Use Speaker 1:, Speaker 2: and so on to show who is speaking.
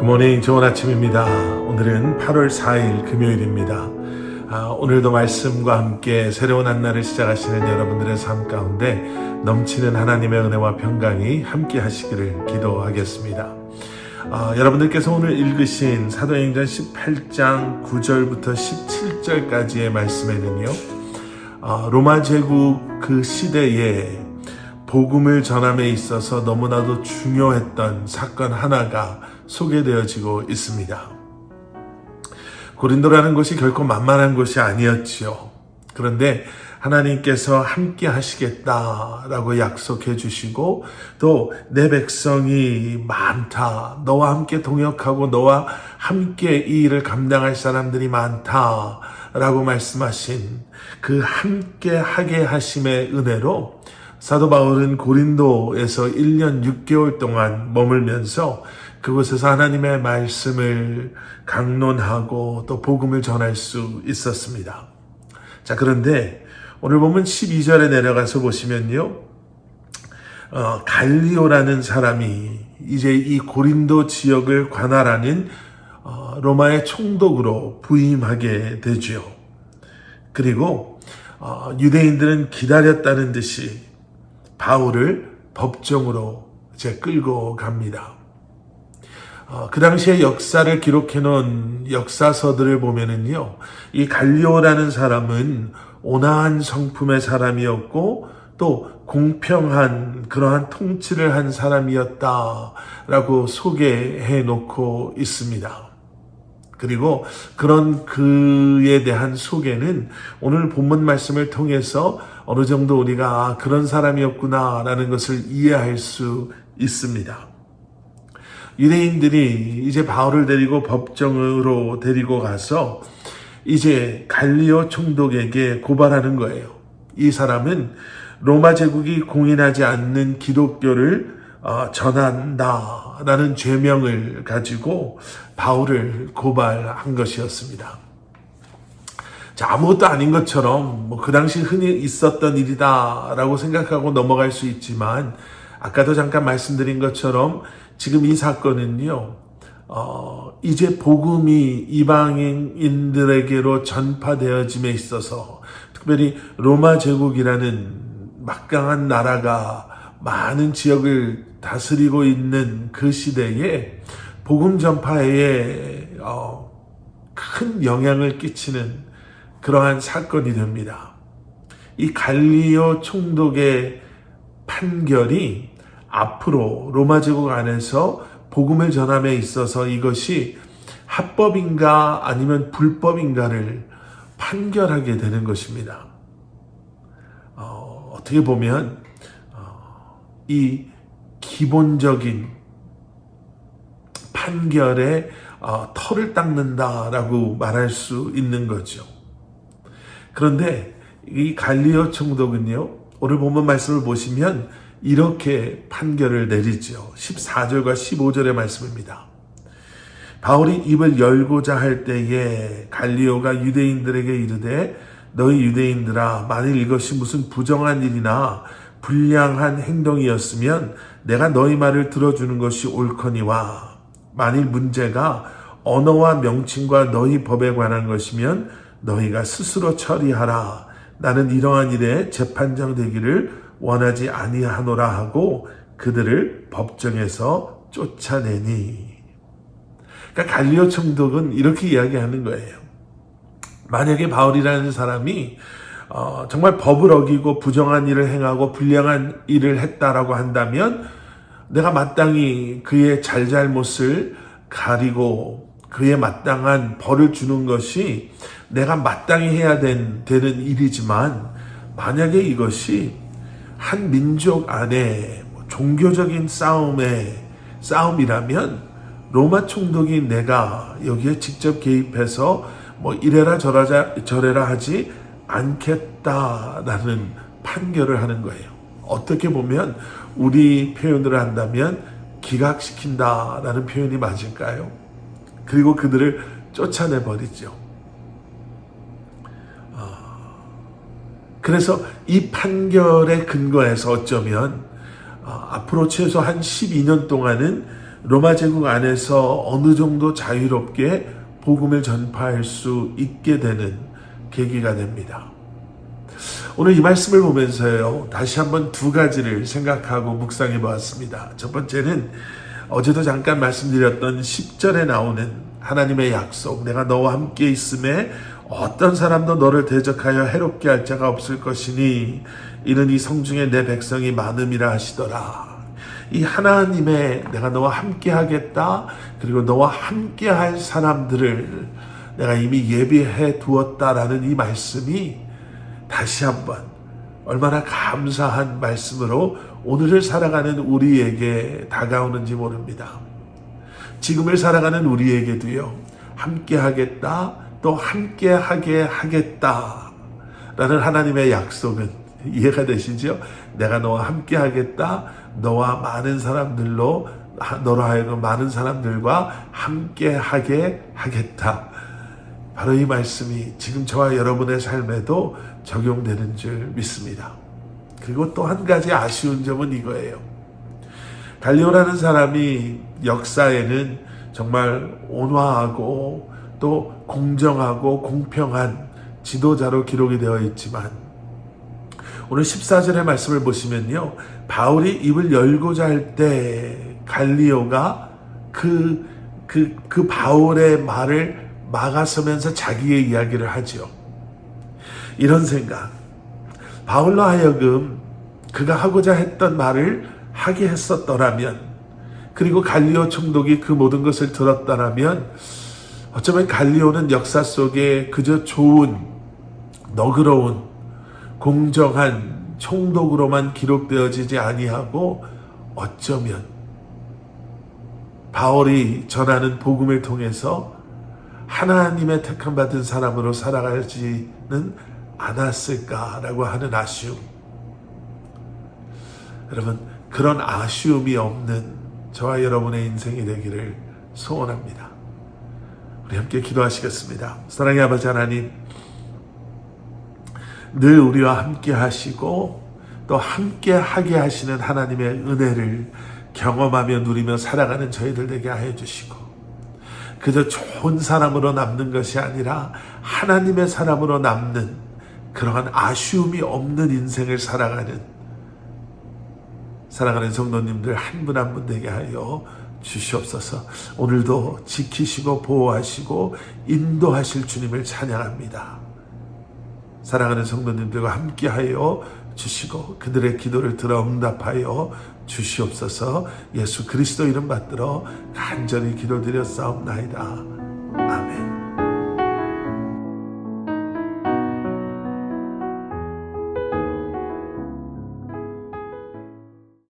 Speaker 1: 굿모닝, 좋은 아침입니다. 오늘은 8월 4일 금요일입니다. 오늘도 말씀과 함께 새로운 한 날을 시작하시는 여러분들의 삶 가운데 넘치는 하나님의 은혜와 평강이 함께 하시기를 기도하겠습니다. 여러분들께서 오늘 읽으신 사도행전 18장 9절부터 17절까지의 말씀에는요, 로마 제국 그 시대에 복음을 전함에 있어서 너무나도 중요했던 사건 하나가 소개되어지고 있습니다. 고린도라는 곳이 결코 만만한 곳이 아니었지요. 그런데 하나님께서 함께 하시겠다라고 약속해 주시고, 또 내 백성이 많다, 너와 함께 동역하고 너와 함께 이 일을 감당할 사람들이 많다라고 말씀하신 그 함께 하게 하심의 은혜로 사도 바울은 고린도에서 1년 6개월 동안 머물면서 그곳에서 하나님의 말씀을 강론하고 또 복음을 전할 수 있었습니다. 자, 그런데 오늘 보면 12절에 내려가서 보시면요, 갈리오라는 사람이 이제 이 고린도 지역을 관할하는 로마의 총독으로 부임하게 되죠. 그리고 유대인들은 기다렸다는 듯이 바울을 법정으로 이제 끌고 갑니다. 그 당시에 역사를 기록해 놓은 역사서들을 보면은요, 이 갈리오라는 사람은 온화한 성품의 사람이었고 또 공평한 그러한 통치를 한 사람이었다라고 소개해 놓고 있습니다. 그리고 그런 그에 대한 소개는 오늘 본문 말씀을 통해서 어느 정도 우리가 그런 사람이었구나라는 것을 이해할 수 있습니다. 유대인들이 이제 바울을 데리고 법정으로 데리고 가서 이제 갈리오 총독에게 고발하는 거예요. 이 사람은 로마 제국이 공인하지 않는 기독교를 전한다라는 죄명을 가지고 바울을 고발한 것이었습니다. 자, 아무것도 아닌 것처럼 그 당시 흔히 있었던 일이다라고 생각하고 넘어갈 수 있지만, 아까도 잠깐 말씀드린 것처럼 지금 이 사건은요, 이제 복음이 이방인들에게로 전파되어짐에 있어서, 특별히 로마 제국이라는 막강한 나라가 많은 지역을 다스리고 있는 그 시대에 복음 전파에 큰 영향을 끼치는 그러한 사건이 됩니다. 이 갈리오 총독의 판결이 앞으로 로마 제국 안에서 복음을 전함에 있어서 이것이 합법인가 아니면 불법인가를 판결하게 되는 것입니다. 어떻게 보면 이 기본적인 판결에 털을 닦는다라고 말할 수 있는 거죠. 그런데 이 갈리오 총독은요, 오늘 본문 말씀을 보시면 이렇게 판결을 내리죠. 14절과 15절의 말씀입니다. 바울이 입을 열고자 할 때에 갈리오가 유대인들에게 이르되, 너희 유대인들아, 만일 이것이 무슨 부정한 일이나 불량한 행동이었으면 내가 너희 말을 들어주는 것이 옳거니와, 만일 문제가 언어와 명칭과 너희 법에 관한 것이면 너희가 스스로 처리하라. 나는 이러한 일에 재판장 되기를 원하지 아니하노라 하고 그들을 법정에서 쫓아내니. 그러니까 갈리오 총독은 이렇게 이야기하는 거예요. 만약에 바울이라는 사람이 정말 법을 어기고 부정한 일을 행하고 불량한 일을 했다라고 한다면 내가 마땅히 그의 잘잘못을 가리고 그에 마땅한 벌을 주는 것이 내가 마땅히 해야 되는 일이지만, 만약에 이것이 한 민족 안에 종교적인 싸움이라면 로마 총독이 내가 여기에 직접 개입해서 이래라 저래라 하지 않겠다라는 판결을 하는 거예요. 어떻게 보면 우리 표현으로 한다면 기각시킨다라는 표현이 맞을까요? 그리고 그들을 쫓아내버리죠. 그래서 이 판결의 근거에서 어쩌면 앞으로 최소 한 12년 동안은 로마 제국 안에서 어느 정도 자유롭게 복음을 전파할 수 있게 되는 계기가 됩니다. 오늘 이 말씀을 보면서요, 다시 한번 두 가지를 생각하고 묵상해 보았습니다. 첫 번째는 어제도 잠깐 말씀드렸던 10절에 나오는 하나님의 약속, 내가 너와 함께 있음에 어떤 사람도 너를 대적하여 해롭게 할 자가 없을 것이니 이는 이 성중에 내 백성이 많음이라 하시더라. 이 하나님의 내가 너와 함께 하겠다, 그리고 너와 함께 할 사람들을 내가 이미 예비해 두었다라는 이 말씀이 다시 한번 얼마나 감사한 말씀으로 오늘을 살아가는 우리에게 다가오는지 모릅니다. 지금을 살아가는 우리에게도요, 함께 하겠다, 또 함께 하게 하겠다 라는 하나님의 약속은 이해가 되시죠? 내가 너와 함께 하겠다, 너와 많은 사람들로, 너로 하여금 많은 사람들과 함께 하게 하겠다. 바로 이 말씀이 지금 저와 여러분의 삶에도 적용되는 줄 믿습니다. 그리고 또 한 가지 아쉬운 점은 이거예요. 갈리오라는 사람이 역사에는 정말 온화하고 또 공정하고 공평한 지도자로 기록이 되어 있지만 오늘 14절의 말씀을 보시면요, 바울이 입을 열고자 할 때 갈리오가 그 바울의 말을 막아서면서 자기의 이야기를 하죠. 이런 생각, 바울로 하여금 그가 하고자 했던 말을 하게 했었더라면, 그리고 갈리오 총독이 그 모든 것을 들었더라면 어쩌면 갈리오는 역사 속에 그저 좋은, 너그러운, 공정한 총독으로만 기록되어지지 아니하고 어쩌면 바울이 전하는 복음을 통해서 하나님의 택함 받은 사람으로 살아가지는 않았을까라고 하는 아쉬움. 여러분, 그런 아쉬움이 없는 저와 여러분의 인생이 되기를 소원합니다. 우리 함께 기도하시겠습니다. 사랑의 아버지 하나님, 늘 우리와 함께 하시고 또 함께 하게 하시는 하나님의 은혜를 경험하며 누리며 살아가는 저희들 되게 하여 주시고, 그저 좋은 사람으로 남는 것이 아니라 하나님의 사람으로 남는 그러한 아쉬움이 없는 인생을 살아가는 성도님들 한 분 한 분 되게 하여 주시옵소서. 오늘도 지키시고 보호하시고 인도하실 주님을 찬양합니다. 사랑하는 성도님들과 함께하여 주시고 그들의 기도를 들어 응답하여 주시옵소서. 예수 그리스도 이름 받들어 간절히 기도드렸사옵나이다.